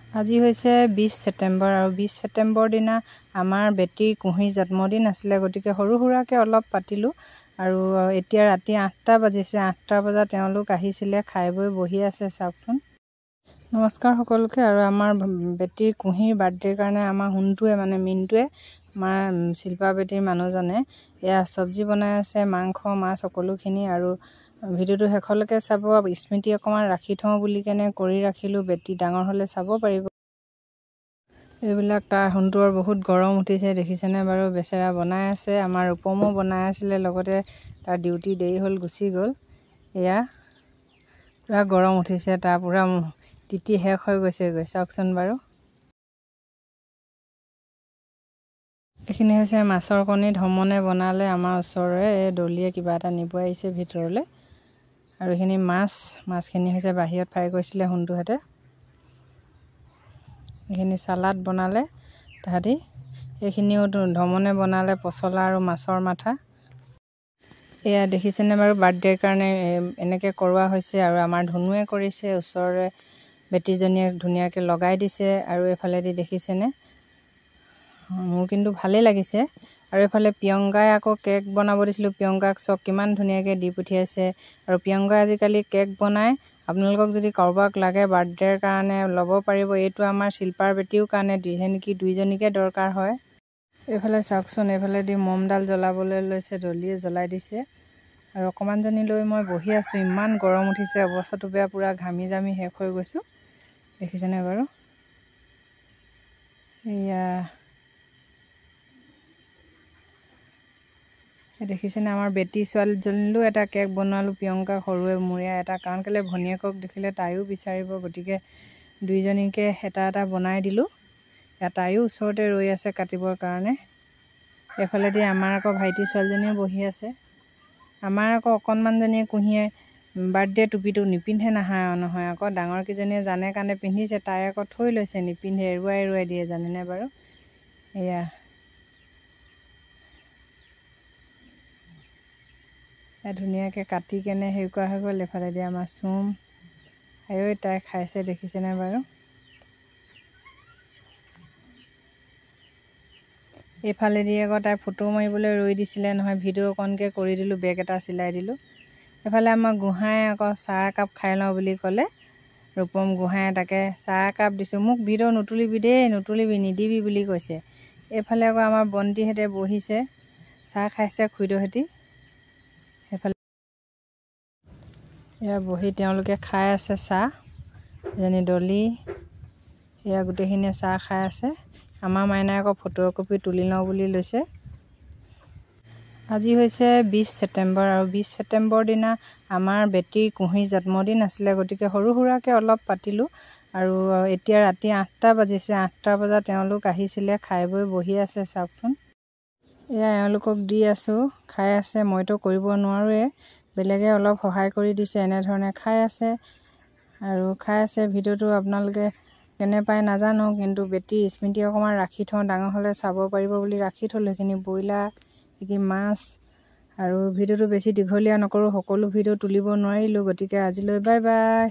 আজি হৈছে 20 ছেপ্টেম্বৰ আৰু 20 ছেপ্টেম্বৰ দিনা আমাৰ বেটীৰ কুঁহিৰ জন্মদিন আছিলে। গতিকে সৰু সুৰাকৈ অলপ পাতিলোঁ আৰু এতিয়া ৰাতি 8টা বাজিছে। 8টা বজাত তেওঁলোক আহিছিলে, খাই বৈ বহি আছে। চাওকচোন। নমস্কাৰ সকলোকে। আৰু আমাৰ বেটীৰ কুঁহিৰ বাৰ্থডেৰ কাৰণে আমাৰ হুনটোৱে মিনটোৱে আমাৰ শিল্পা বেটীৰ মানুহজনে এয়া চব্জি বনাই আছে, মাংস মাছ সকলোখিনি। আৰু ভিডিঅ'টো শেষলৈকে চাব। স্মৃতি অকণমান ৰাখি থওঁ বুলি কেনে কৰি ৰাখিলোঁ। বেটী ডাঙৰ হ'লে চাব পাৰিব। এইবিলাক তাৰ হুনটোৰ বহুত গৰম উঠিছে, দেখিছেনে বাৰু। বেচেৰা বনাই আছে। আমাৰ ৰূপমো বনাই আছিলে, লগতে তাৰ ডিউটি দেৰি হ'ল, গুচি গ'ল। এয়া পূৰা গৰম উঠিছে, তাৰ পূৰা তিতি শেষ হৈ গৈছেগৈ। চাওকচোন বাৰু। এইখিনি হৈছে মাছৰ কণী ধমনে বনালে আমাৰ ওচৰৰে এই দলিয়ে কিবা এটা নিব আহিছে ভিতৰলৈ। আৰু এইখিনি মাছখিনি হৈছে বাহিৰত ফ্ৰাই কৰিছিলে হুনটোহঁতে। এইখিনি চালাড বনালে তাহাঁতি। এইখিনিও ধমনে বনালে পচলা আৰু মাছৰ মাথা। এয়া দেখিছেনে বাৰু, বাৰ্থডেৰ কাৰণে এনেকৈ কৰোৱা হৈছে। আৰু আমাৰ ধুনুৱে কৰিছে, ওচৰৰে বেটীজনীয়ে ধুনীয়াকৈ লগাই দিছে। আৰু এইফালেদি দেখিছেনে, মোৰ কিন্তু ভালেই লাগিছে। আৰু এইফালে প্ৰিয়ংকাই আকৌ কেক বনাব দিছিলোঁ। প্ৰিয়ংকাক চক কিমান ধুনীয়াকৈ দি পঠিয়াইছে। আৰু প্ৰিয়ংকাই আজিকালি কেক বনায়। আপোনালোকক যদি কাৰোবাক লাগে বাৰ্থডেৰ কাৰণে ল'ব পাৰিব। এইটো আমাৰ শিল্পাৰ বেটীও কাৰণে দিছে নেকি, দুইজনীকে দৰকাৰ হয়। এইফালে চাওকচোন, এইফালেদি মমডাল জ্বলাবলৈ লৈছে, দলিয়ে জ্বলাই দিছে। আৰু অকণমানজনী লৈ মই বহি আছোঁ। ইমান গৰম উঠিছে, অৱস্থাটো বেয়া, পূৰা ঘামি জামি শেষ হৈ গৈছোঁ। দেখিছেনে বাৰু। এয়া দেখিছেনে, আমাৰ বেটী ছোৱালীজনীলৈও এটা কেক বনালোঁ। প্ৰিয়ংকা সৰুৱে মূৰীয়া এটা, কাৰণ কেলৈ ভনীয়েকক দেখিলে তাইও বিচাৰিব। গতিকে দুইজনীকে এটা এটা বনাই দিলোঁ। তাইও ওচৰতে ৰৈ আছে কাটিবৰ কাৰণে। এইফালেদি আমাৰ আকৌ ভাইটি ছোৱালীজনীও বহি আছে। আমাৰ আকৌ অকণমানজনীয়ে কুঁহিয়ে বাৰ্থডে টুপিটো নিপিন্ধে নহয় আকৌ। ডাঙৰকেইজনীয়ে জানে কাৰণে পিন্ধিছে, তাই আকৌ থৈ লৈছে, নিপিন্ধে, এৰুৱাই দিয়ে, জানেনে বাৰু। এয়া ধুনীয়াকৈ কাটি কেনে হেৰি কৰা হৈ গ'ল। এইফালেদি আমাৰ চুম তাই খাইছে, দেখিছেনে বাৰু। এইফালেদি আকৌ তাই ফটো মাৰিবলৈ ৰৈ দিছিলে নহয়, ভিডিঅ' অকণকৈ কৰি দিলোঁ, বেগ এটা চিলাই দিলোঁ। এইফালে আমাৰ গোহাঁই আকৌ চাহ একাপ খাই লওঁ বুলি ক'লে। ৰূপম গোহাঁয়ে তাকে চাহ একাপ দিছোঁ। মোক ভিডিঅ' নুতুলিবি দেই, নিদিবি বুলি কৈছে। এইফালে আকৌ আমাৰ বন্তিহঁতে বহিছে, চাহ খাইছে খুৰীদেউহঁতি। সেইফালে এয়া বহি তেওঁলোকে খাই আছে চাহ। এজনী ডলি, এয়া গোটেইখিনিয়ে চাহ খাই আছে। আমাৰ মাইনাই আকৌ ফটো একপি তুলি লওঁ বুলি লৈছে। আজি হৈছে 20 ছেপ্টেম্বৰ আৰু 20 ছেপ্টেম্বৰ দিনা আমাৰ বেটীৰ কুঁহিৰ জন্মদিন আছিলে। গতিকে সৰু সুৰাকৈ অলপ পাতিলোঁ। আৰু এতিয়া ৰাতি 8টা বাজিছে। 8টা বজাত তেওঁলোক আহিছিলে, খাই বৈ বহি আছে। চাওকচোন। এয়া এওঁলোকক দি আছোঁ, খাই আছে। মইতো কৰিব নোৱাৰোৱে, বেলেগে অলপ সহায় কৰি দিছে। এনেধৰণে খাই আছে ভিডিঅ'টো আপোনালোকে কেনে পায় নাজানো, কিন্তু বেটীৰ স্মৃতি অকণমান ৰাখি থওঁ, ডাঙৰ হ'লে চাব পাৰিব বুলি ৰাখি থ'লোঁ। সেইখিনি ব্ৰইলাৰ, এইখিনি মাছ। আৰু ভিডিঅ'টো বেছি দীঘলীয়া নকৰোঁ, সকলো ভিডিঅ' তুলিব নোৱাৰিলোঁ। গতিকে আজিলৈ বাই বাই।